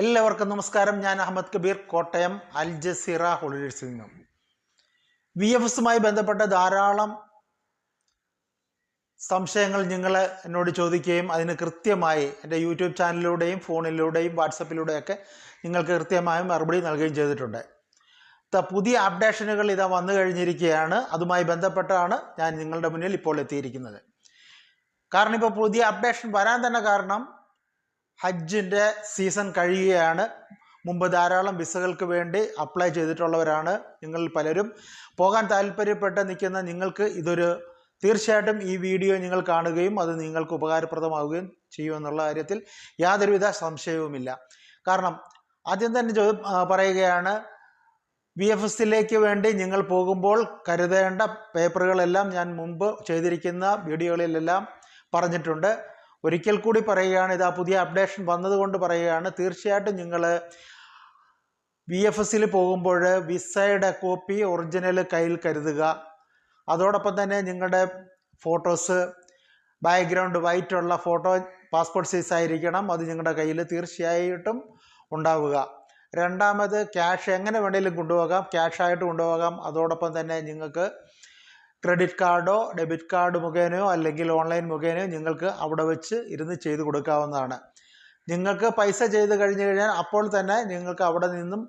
എല്ലാവർക്കും നമസ്കാരം. ഞാൻ അഹമ്മദ് കബീർ, കോട്ടയം അൽ ജസീറ ഹോളിഡേഴ്സിൽ നിന്നും. VFSുമായി ബന്ധപ്പെട്ട ധാരാളം സംശയങ്ങൾ നിങ്ങൾ എന്നോട് ചോദിക്കുകയും അതിന് കൃത്യമായി എൻ്റെ യൂട്യൂബ് ചാനലിലൂടെയും ഫോണിലൂടെയും വാട്സപ്പിലൂടെയൊക്കെ നിങ്ങൾക്ക് കൃത്യമായി മറുപടി നൽകുകയും ചെയ്തിട്ടുണ്ട്. പുതിയ അപ്ഡേഷനുകൾ ഇതാ വന്നു കഴിഞ്ഞിരിക്കുകയാണ്. അതുമായി ബന്ധപ്പെട്ടാണ് ഞാൻ നിങ്ങളുടെ മുന്നിൽ ഇപ്പോൾ എത്തിയിരിക്കുന്നത്. കാരണം ഇപ്പോൾ പുതിയ അപ്ഡേഷൻ വരാൻ തന്നെ കാരണം ഹജ്ജിൻ്റെ സീസൺ കഴിയുകയാണ്. മുമ്പ് ധാരാളം വിസകൾക്ക് വേണ്ടി അപ്ലൈ ചെയ്തിട്ടുള്ളവരാണ് നിങ്ങൾ പലരും. പോകാൻ താല്പര്യപ്പെട്ട് നിൽക്കുന്ന നിങ്ങൾക്ക് തീർച്ചയായിട്ടും ഈ വീഡിയോ നിങ്ങൾ കാണുകയും അത് നിങ്ങൾക്ക് ഉപകാരപ്രദമാവുകയും ചെയ്യുമെന്നുള്ള കാര്യത്തിൽ യാതൊരുവിധ സംശയവുമില്ല. കാരണം ആദ്യം തന്നെ പറയുകയാണ്, VFSലേക്ക് വേണ്ടി നിങ്ങൾ പോകുമ്പോൾ കരുതേണ്ട പേപ്പറുകളെല്ലാം ഞാൻ മുമ്പ് ചെയ്തിരിക്കുന്ന വീഡിയോകളിലെല്ലാം പറഞ്ഞിട്ടുണ്ട്. ഒരിക്കൽ കൂടി പറയുകയാണ്, ഇതാ പുതിയ അപ്ഡേഷൻ വന്നതുകൊണ്ട് പറയുകയാണ്. തീർച്ചയായിട്ടും നിങ്ങൾ VFSൽ പോകുമ്പോൾ വിസയുടെ കോപ്പി ഒറിജിനൽ കയ്യിൽ കരുതുക. അതോടൊപ്പം തന്നെ നിങ്ങളുടെ ഫോട്ടോസ് ബാക്ക്ഗ്രൗണ്ട് വൈറ്റുള്ള ഫോട്ടോ പാസ്പോർട്ട് സൈസ് ആയിരിക്കണം. അത് നിങ്ങളുടെ കയ്യിൽ തീർച്ചയായിട്ടും ഉണ്ടാവുക. രണ്ടാമത് ക്യാഷ് എങ്ങനെ വേണമെങ്കിലും കൊണ്ടുപോകാം, ക്യാഷായിട്ട് കൊണ്ടുപോകാം. അതോടൊപ്പം തന്നെ നിങ്ങൾക്ക് ക്രെഡിറ്റ് കാർഡോ ഡെബിറ്റ് കാർഡ് മുഖേനയോ അല്ലെങ്കിൽ ഓൺലൈൻ മുഖേനയോ നിങ്ങൾക്ക് അവിടെ വെച്ച് ഇരുന്ന് ചെയ്ത് കൊടുക്കാവുന്നതാണ്. നിങ്ങൾക്ക് പൈസ ചെയ്ത് കഴിഞ്ഞ് കഴിഞ്ഞാൽ അപ്പോൾ തന്നെ നിങ്ങൾക്ക് അവിടെ നിന്നും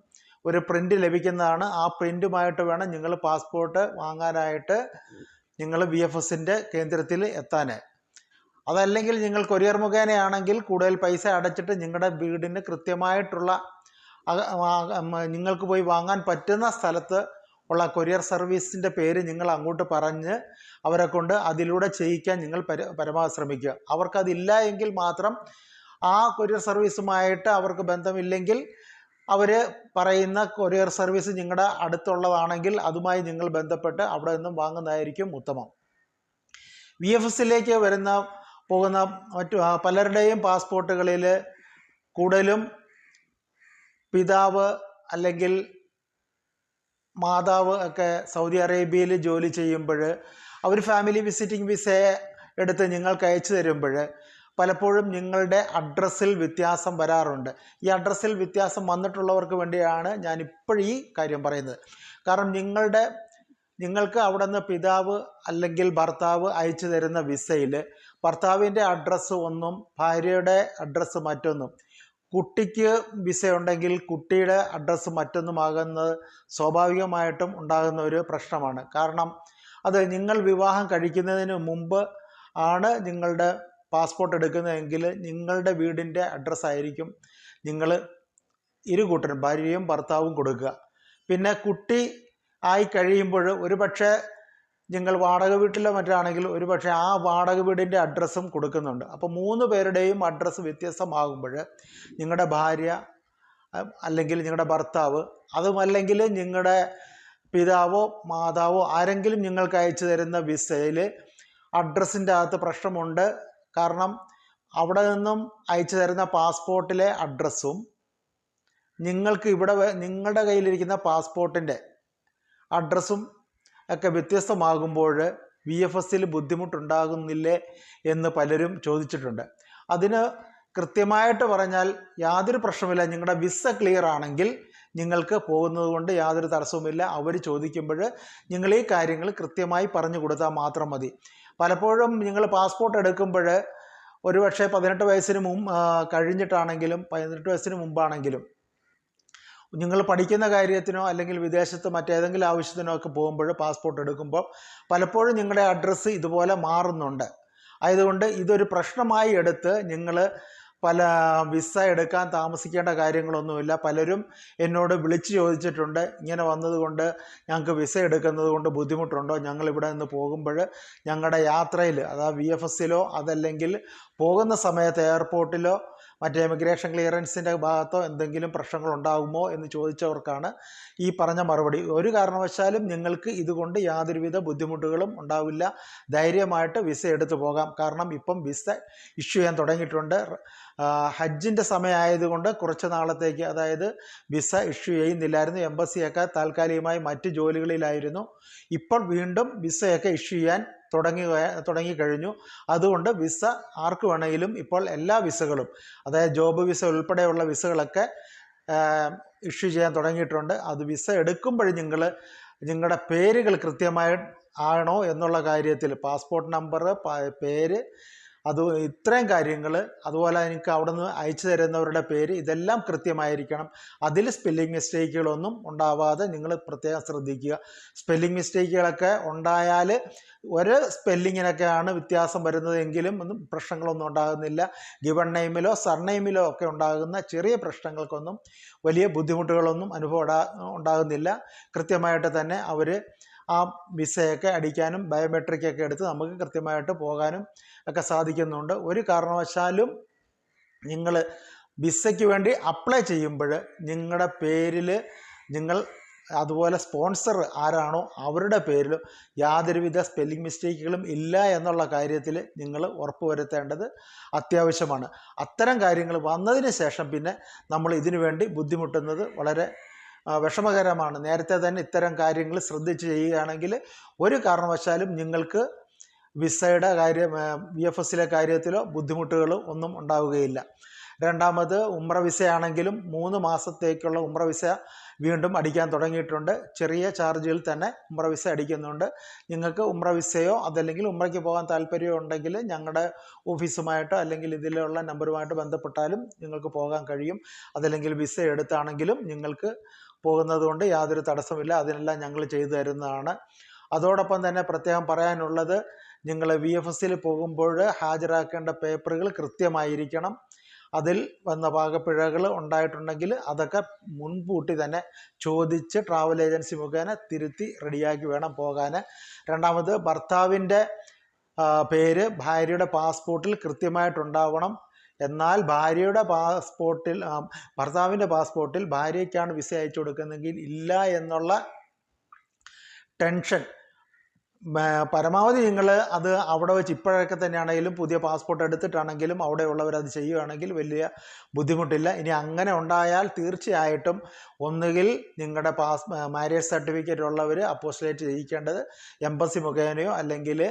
ഒരു പ്രിൻ്റ് ലഭിക്കുന്നതാണ്. ആ പ്രിൻ്റുമായിട്ട് വേണം നിങ്ങൾ പാസ്പോർട്ട് വാങ്ങാനായിട്ട് നിങ്ങൾ VFSൻ്റെ കേന്ദ്രത്തിൽ എത്താൻ. അതല്ലെങ്കിൽ നിങ്ങൾ കൊറിയർ മുഖേനയാണെങ്കിൽ കൂടുതൽ പൈസ അടച്ചിട്ട് നിങ്ങളുടെ വീടിന് കൃത്യമായിട്ടുള്ള നിങ്ങൾക്ക് പോയി വാങ്ങാൻ പറ്റുന്ന സ്ഥലത്ത് ഉള്ള കൊറിയർ സർവീസിൻ്റെ പേര് നിങ്ങൾ അങ്ങോട്ട് പറഞ്ഞ് അവരെ കൊണ്ട് അതിലൂടെ ചെയ്യിക്കാൻ നിങ്ങൾ പരമാവധി ശ്രമിക്കുക. അവർക്കതില്ല എങ്കിൽ മാത്രം ആ കൊറിയർ സർവീസുമായിട്ട് അവർക്ക് ബന്ധമില്ലെങ്കിൽ അവർ പറയുന്ന കൊറിയർ സർവീസ് നിങ്ങളുടെ അടുത്തുള്ളതാണെങ്കിൽ അതുമായി നിങ്ങൾ ബന്ധപ്പെട്ട് അവിടെ നിന്നും വാങ്ങുന്നതായിരിക്കും ഉത്തമം. VFSലേക്ക് പോകുന്ന മറ്റു പലരുടെയും പാസ്പോർട്ടുകളിൽ കൂടുതലും പിതാവ് അല്ലെങ്കിൽ മാതാവ് ഒക്കെ സൗദി അറേബ്യയിൽ ജോലി ചെയ്യുമ്പോൾ അവർ ഫാമിലി വിസിറ്റിംഗ് വിസ എടുത്ത് നിങ്ങൾക്ക് അയച്ചു തരുമ്പോൾ പലപ്പോഴും നിങ്ങളുടെ അഡ്രസ്സിൽ വ്യത്യാസം വരാറുണ്ട്. ഈ അഡ്രസ്സിൽ വ്യത്യാസം വന്നിട്ടുള്ളവർക്ക് വേണ്ടിയാണ് ഞാനിപ്പോൾ ഈ കാര്യം പറയുന്നത്. കാരണം നിങ്ങൾക്ക് അവിടെ നിന്ന് പിതാവ് അല്ലെങ്കിൽ ഭർത്താവ് അയച്ചു തരുന്ന വിസയിൽ ഭർത്താവിൻ്റെ അഡ്രസ്സ് ഒന്നും ഭാര്യയുടെ അഡ്രസ്സ് മറ്റൊന്നും, കുട്ടിക്ക് വിസ ഉണ്ടെങ്കിൽ കുട്ടിയുടെ അഡ്രസ്സ് മറ്റൊന്നുമാകുന്നത് സ്വാഭാവികമായിട്ടും ഉണ്ടാകുന്ന ഒരു പ്രശ്നമാണ്. കാരണം അത് നിങ്ങൾ വിവാഹം കഴിക്കുന്നതിന് മുമ്പ് ആണ് നിങ്ങളുടെ പാസ്പോർട്ട് എടുക്കുന്നതെങ്കിൽ നിങ്ങളുടെ വീടിൻ്റെ അഡ്രസ്സായിരിക്കും നിങ്ങൾ ഇരുകൂട്ടരും ഭാര്യയും ഭർത്താവും കൊടുക്കുക. പിന്നെ കുട്ടി ആയി കഴിയുമ്പോൾ ഒരുപക്ഷെ നിങ്ങൾ വാടക വീട്ടിലോ മറ്റാണെങ്കിൽ ഒരുപക്ഷെ ആ വാടക വീടിൻ്റെ അഡ്രസ്സും കൊടുക്കുന്നുണ്ട്. അപ്പോൾ 3 പേരുടെയും അഡ്രസ്സ് വ്യത്യസ്തമാകുമ്പോൾ നിങ്ങളുടെ ഭാര്യ അല്ലെങ്കിൽ നിങ്ങളുടെ ഭർത്താവ്, അതുമല്ലെങ്കിൽ നിങ്ങളുടെ പിതാവോ മാതാവോ ആരെങ്കിലും നിങ്ങൾക്ക് അയച്ചു തരുന്ന വിസയിൽ അഡ്രസ്സിൻ്റെ അകത്ത് പ്രശ്നമുണ്ട്. കാരണം അവിടെ നിന്നും അയച്ചു തരുന്ന പാസ്പോർട്ടിലെ അഡ്രസ്സും നിങ്ങൾക്ക് നിങ്ങളുടെ കയ്യിലിരിക്കുന്ന പാസ്പോർട്ടിൻ്റെ അഡ്രസ്സും ഒക്കെ വ്യത്യസ്തമാകുമ്പോൾ VFSൽ ബുദ്ധിമുട്ടുണ്ടാകുന്നില്ലേ എന്ന് പലരും ചോദിച്ചിട്ടുണ്ട്. അതിന് കൃത്യമായിട്ട് പറഞ്ഞാൽ യാതൊരു പ്രശ്നമില്ല. നിങ്ങളുടെ വിസ ക്ലിയർ ആണെങ്കിൽ നിങ്ങൾക്ക് പോകുന്നത് കൊണ്ട് യാതൊരു തടസ്സവുമില്ല. അവർ ചോദിക്കുമ്പോൾ നിങ്ങൾ ഈ കാര്യങ്ങൾ കൃത്യമായി പറഞ്ഞു കൊടുത്താൽ മാത്രം മതി. പലപ്പോഴും നിങ്ങൾ പാസ്പോർട്ട് എടുക്കുമ്പോൾ ഒരുപക്ഷെ 18 വയസ്സിന് കഴിഞ്ഞിട്ടാണെങ്കിലും 18 വയസ്സിന് മുമ്പാണെങ്കിലും നിങ്ങൾ പഠിക്കുന്ന കാര്യത്തിനോ അല്ലെങ്കിൽ വിദേശത്ത് മറ്റേതെങ്കിലും ആവശ്യത്തിനോ ഒക്കെ പോകുമ്പോൾ പാസ്പോർട്ട് എടുക്കുമ്പോൾ പലപ്പോഴും നിങ്ങളുടെ അഡ്രസ്സ് ഇതുപോലെ മാറുന്നുണ്ട്. ആയതുകൊണ്ട് ഇതൊരു പ്രശ്നമായി എടുത്ത് നിങ്ങൾ വിസ എടുക്കാൻ താമസിക്കേണ്ട കാര്യങ്ങളൊന്നുമില്ല. പലരും എന്നോട് വിളിച്ച് ചോദിച്ചിട്ടുണ്ട്, ഇങ്ങനെ വന്നതുകൊണ്ട് ഞങ്ങൾക്ക് വിസ എടുക്കുന്നത് കൊണ്ട് ബുദ്ധിമുട്ടുണ്ടോ, ഞങ്ങളിവിടെ നിന്ന് പോകുമ്പോൾ ഞങ്ങളുടെ യാത്രയിൽ അതായത് VFSലോ അതല്ലെങ്കിൽ പോകുന്ന സമയത്ത് എയർപോർട്ടിലോ മറ്റേ ഇമിഗ്രേഷൻ ക്ലിയറൻസിൻ്റെ ഭാഗത്തോ എന്തെങ്കിലും പ്രശ്നങ്ങൾ ഉണ്ടാകുമോ എന്ന് ചോദിച്ചവർക്കാണ് ഈ പറഞ്ഞ മറുപടി. ഒരു കാരണവശാലും നിങ്ങൾക്ക് ഇതുകൊണ്ട് യാതൊരുവിധ ബുദ്ധിമുട്ടുകളും ഉണ്ടാവില്ല. ധൈര്യമായിട്ട് വിസ എടുത്തു പോകാം. കാരണം ഇപ്പം വിസ ഇഷ്യൂ ചെയ്യാൻ തുടങ്ങിയിട്ടുണ്ട്. ഹജ്ജിൻ്റെ സമയമായതുകൊണ്ട് കുറച്ച് നാളത്തേക്ക് അതായത് വിസ ഇഷ്യൂ ചെയ്യുന്നില്ലായിരുന്നു. എംബസിയൊക്കെ താൽക്കാലികമായി മറ്റ് ജോലികളിലായിരുന്നു. ഇപ്പോൾ വീണ്ടും വിസയൊക്കെ ഇഷ്യൂ ചെയ്യാൻ തുടങ്ങിക്കഴിഞ്ഞു. അതുകൊണ്ട് വിസ ആർക്ക് വേണമെങ്കിലും ഇപ്പോൾ എല്ലാ വിസകളും, അതായത് ജോബ് വിസ ഉൾപ്പെടെയുള്ള വിസകളൊക്കെ ഇഷ്യൂ ചെയ്യാൻ തുടങ്ങിയിട്ടുണ്ട്. അത് വിസ എടുക്കുമ്പോൾ നിങ്ങളുടെ പേരുകൾ കൃത്യമായി ആണോ എന്നുള്ള കാര്യത്തിൽ, പാസ്പോർട്ട് നമ്പർ, പേര്, അത് ഇത്രയും കാര്യങ്ങൾ, അതുപോലെ എനിക്ക് അവിടെ നിന്ന് അയച്ചു തരുന്നവരുടെ പേര്, ഇതെല്ലാം കൃത്യമായിരിക്കണം. അതിൽ സ്പെല്ലിംഗ് മിസ്റ്റേക്കുകളൊന്നും ഉണ്ടാവാതെ നിങ്ങൾ പ്രത്യേകം ശ്രദ്ധിക്കുക. സ്പെല്ലിംഗ് മിസ്റ്റേക്കുകളൊക്കെ ഉണ്ടായാൽ ഒരു സ്പെല്ലിങ്ങിനൊക്കെയാണ് വ്യത്യാസം വരുന്നതെങ്കിലും ഒന്നും പ്രശ്നങ്ങളൊന്നും ഉണ്ടാകുന്നില്ല. ഗിവൺ നെയിമിലോ സർനെയിമിലോ ഒക്കെ ഉണ്ടാകുന്ന ചെറിയ പ്രശ്നങ്ങൾക്കൊന്നും വലിയ ബുദ്ധിമുട്ടുകളൊന്നും ഉണ്ടാകുന്നില്ല. കൃത്യമായിട്ട് തന്നെ അവർ ആ വിസയൊക്കെ അടിക്കാനും ബയോമെട്രിക്കൊക്കെ എടുത്ത് നമുക്ക് കൃത്യമായിട്ട് പോകാനും ഒക്കെ സാധിക്കുന്നുണ്ട്. ഒരു കാരണവശാലും നിങ്ങൾ വിസയ്ക്ക് വേണ്ടി അപ്ലൈ ചെയ്യുമ്പോൾ നിങ്ങളുടെ പേരിൽ അതുപോലെ സ്പോൺസർ ആരാണോ അവരുടെ പേരിലും യാതൊരുവിധ സ്പെല്ലിംഗ് മിസ്റ്റേക്കുകളും ഇല്ല എന്നുള്ള കാര്യത്തിൽ നിങ്ങൾ ഉറപ്പുവരുത്തേണ്ടത് അത്യാവശ്യമാണ്. അത്തരം കാര്യങ്ങൾ വന്നതിന് ശേഷം പിന്നെ നമ്മൾ ഇതിനു വേണ്ടി ബുദ്ധിമുട്ടുന്നത് വളരെ വിഷമകരമാണ്. നേരത്തെ തന്നെ ഇത്തരം കാര്യങ്ങൾ ശ്രദ്ധിച്ച് ചെയ്യുകയാണെങ്കിൽ ഒരു കാരണവശാലും നിങ്ങൾക്ക് വിസയുടെ കാര്യം, VFSലെ കാര്യത്തിലോ ബുദ്ധിമുട്ടുകളോ ഒന്നും ഉണ്ടാവുകയില്ല. രണ്ടാമത് ഉംറ വിസയാണെങ്കിലും 3 മാസത്തേക്കുള്ള ഉംറ വിസ വീണ്ടും അടിക്കാൻ തുടങ്ങിയിട്ടുണ്ട്. ചെറിയ ചാർജിൽ തന്നെ ഉംറ വിസ അടിക്കുന്നുണ്ട്. നിങ്ങൾക്ക് ഉംറ വിസയോ അതല്ലെങ്കിൽ ഉംറയ്ക്ക് പോകാൻ താല്പര്യമോ ഉണ്ടെങ്കിൽ ഞങ്ങളുടെ ഓഫീസുമായിട്ടോ അല്ലെങ്കിൽ ഇതിലുള്ള നമ്പറുമായിട്ട് ബന്ധപ്പെട്ടാലും നിങ്ങൾക്ക് പോകാൻ കഴിയും. അതല്ലെങ്കിൽ വിസ എടുത്താണെങ്കിലും നിങ്ങൾക്ക് പോകുന്നത് കൊണ്ട് യാതൊരു തടസ്സമില്ല. അതിനെല്ലാം ഞങ്ങൾ ചെയ്തു തരുന്നതാണ്. അതോടൊപ്പം തന്നെ പ്രത്യേകം പറയാനുള്ളത്, നിങ്ങൾ VFSൽ പോകുമ്പോൾ ഹാജരാക്കേണ്ട പേപ്പറുകൾ കൃത്യമായിരിക്കണം. അതിൽ വന്ന പാകപ്പിഴകൾ ഉണ്ടായിട്ടുണ്ടെങ്കിൽ അതൊക്കെ മുൻകൂട്ടി തന്നെ ചോദിച്ച് ട്രാവൽ ഏജൻസി മുഖേന തിരുത്തി റെഡിയാക്കി വേണം പോകാൻ. രണ്ടാമത്, ഭർത്താവിൻ്റെ പേര് ഭാര്യയുടെ പാസ്പോർട്ടിൽ കൃത്യമായിട്ടുണ്ടാവണം. എന്നാൽ ഭർത്താവിൻ്റെ പാസ്പോർട്ടിൽ ഭാര്യയ്ക്കാണ് വിസ അയച്ചു കൊടുക്കുന്നതെങ്കിൽ ഇല്ല എന്നുള്ള ടെൻഷൻ പരമാവധി നിങ്ങൾ അത് അവിടെ വെച്ച് ഇപ്പോഴൊക്കെ തന്നെയാണെങ്കിലും പുതിയ പാസ്പോർട്ട് എടുത്തിട്ടാണെങ്കിലും അവിടെയുള്ളവരത് ചെയ്യുകയാണെങ്കിൽ വലിയ ബുദ്ധിമുട്ടില്ല. ഇനി അങ്ങനെ ഉണ്ടായാൽ തീർച്ചയായിട്ടും ഒന്നുകിൽ നിങ്ങളുടെ മാരേജ് സർട്ടിഫിക്കറ്റ് ഉള്ളവർ അപ്പോസ്റ്റലേറ്റ് ചെയ്യിക്കേണ്ടത് എംബസി മുഖേനയോ അല്ലെങ്കിൽ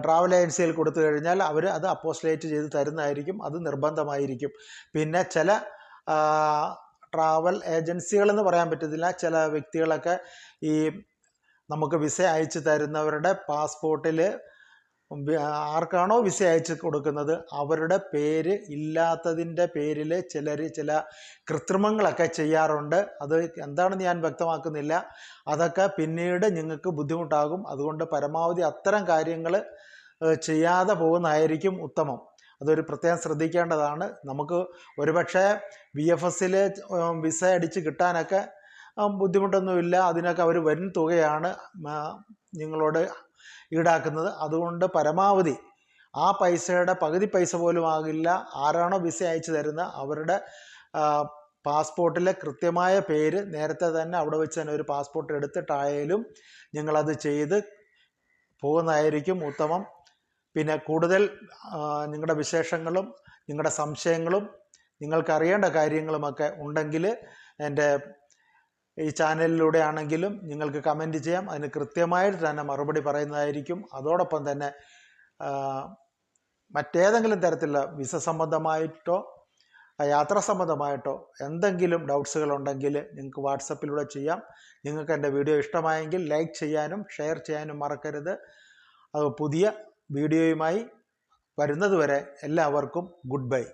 ട്രാവൽ ഏജൻസിയിൽ കൊടുത്തു കഴിഞ്ഞാൽ അവർ അത് അപ്പോസ്റ്റലേറ്റ് ചെയ്ത് തരുന്നതായിരിക്കും. അത് നിർബന്ധമായിരിക്കും. പിന്നെ ചില ട്രാവൽ ഏജൻസികളെന്ന് പറയാൻ പറ്റത്തില്ല, ചില വ്യക്തികളൊക്കെ ഈ നമുക്ക് വിസ അയച്ചു തരുന്നവരുടെ പാസ്പോർട്ടിൽ ആർക്കാണോ വിസ അയച്ചു കൊടുക്കുന്നത് അവരുടെ പേര് ഇല്ലാത്തതിൻ്റെ പേരിൽ ചില കൃത്രിമങ്ങളൊക്കെ ചെയ്യാറുണ്ട്. അത് എന്താണെന്ന് ഞാൻ വ്യക്തമാക്കുന്നില്ല. അതൊക്കെ പിന്നീട് നിങ്ങൾക്ക് ബുദ്ധിമുട്ടാകും. അതുകൊണ്ട് പരമാവധി അത്തരം കാര്യങ്ങൾ ചെയ്യാതെ പോകുന്നതായിരിക്കും ഉത്തമം. അതൊരു പ്രത്യേകം ശ്രദ്ധിക്കേണ്ടതാണ്. നമുക്ക് ഒരുപക്ഷെ VFSൽ വിസ അടിച്ച് കിട്ടാനൊക്കെ ബുദ്ധിമുട്ടൊന്നുമില്ല. അതിനൊക്കെ അവർ വൻ തുകയാണ് നിങ്ങളോട് ഈടാക്കുന്നത്. അതുകൊണ്ട് പരമാവധി ആ പൈസയുടെ പകുതി പൈസ പോലും ആകില്ല. ആരാണോ വിസ അയച്ചു തരുന്നത് അവരുടെ പാസ്പോർട്ടിലെ കൃത്യമായ പേര് നേരത്തെ തന്നെ അവിടെ വെച്ച് തന്നെ ഒരു പാസ്പോർട്ട് എടുത്തിട്ടായാലും നിങ്ങളത് ചെയ്ത് പോകുന്നതായിരിക്കും ഉത്തമം. പിന്നെ കൂടുതൽ നിങ്ങളുടെ വിശേഷങ്ങളും നിങ്ങളുടെ സംശയങ്ങളും നിങ്ങൾക്കറിയേണ്ട കാര്യങ്ങളുമൊക്കെ ഉണ്ടെങ്കിൽ എൻ്റെ ഈ ചാനലിലൂടെ ആണെങ്കിലും നിങ്ങൾക്ക് കമൻറ്റ് ചെയ്യാം. അതിന് കൃത്യമായിട്ട് തന്നെ മറുപടി പറയുന്നതായിരിക്കും. അതോടൊപ്പം തന്നെ മറ്റേതെങ്കിലും തരത്തിലുള്ള വിസ സംബന്ധമായിട്ടോ യാത്ര സംബന്ധമായിട്ടോ എന്തെങ്കിലും ഡൗട്ട്സുകളുണ്ടെങ്കിൽ നിങ്ങൾക്ക് വാട്സപ്പിലൂടെ ചെയ്യാം. നിങ്ങൾക്ക് എൻ്റെ വീഡിയോ ഇഷ്ടമായെങ്കിൽ ലൈക്ക് ചെയ്യാനും ഷെയർ ചെയ്യാനും മറക്കരുത്. പുതിയ വീഡിയോയുമായി വരുന്നതുവരെ എല്ലാവർക്കും ഗുഡ് ബൈ.